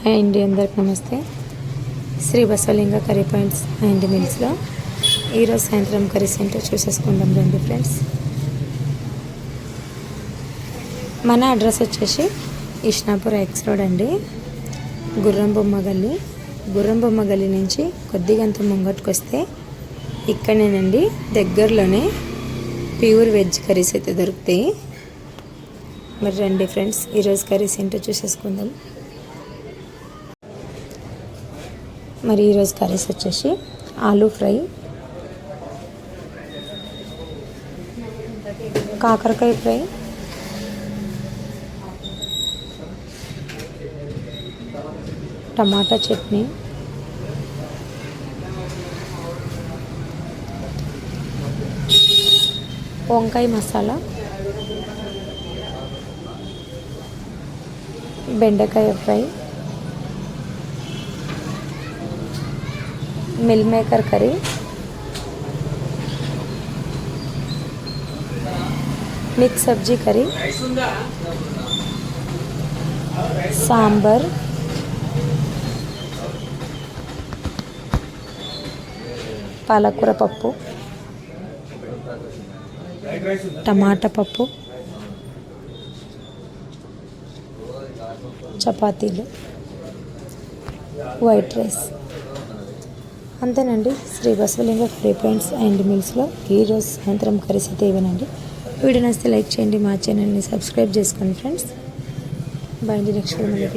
Hi అండి, అందరికి నమస్తే. Sri Basavalinga curry points and మిల్స్లో ఈరోజు సాయంత్రం కర్రీస్ ఏంటో చూసేసుకుందాం రండి ఫ్రెండ్స్. మన అడ్రస్ వచ్చేసి ఇష్నాపూర్ ఎక్స్ రోడ్ అండి, గుర్రం బొమ్మ గల్లి నుంచి కొద్దిగంత ముంగట్టుకు వస్తే ఇక్కడనేనండి, దగ్గరలోనే ప్యూర్ వెజ్ కర్రీస్ అయితే దొరుకుతాయి. మరి రండి ఫ్రెండ్స్, ఈరోజు కర్రీస్ ఏంటో చూసేసుకుందాం. మరి ఈరోజు కర్రీస్ వచ్చేసి ఆలూ ఫ్రై, కాకరకాయ ఫ్రై, టమాటా చట్నీ, వంకాయ మసాలా, బెండకాయ fry, meal maker curry, mix sabzi curry, sambar, పాలకూర పప్పు, టమాటా పప్పు, చపాతీలు, వైట్ రైస్. అంతేనండి, Sri Basavalinga curry points and మిల్స్లో ఈరోజు సాయంత్రం కర్రీస్ అయితే ఇవ్వనండి. వీడియో నచ్చితే లైక్ చేయండి, మా ఛానల్ని సబ్స్క్రైబ్ చేసుకోండి ఫ్రెండ్స్. బాయ్ అండి, నెక్స్ట్ వీడియో.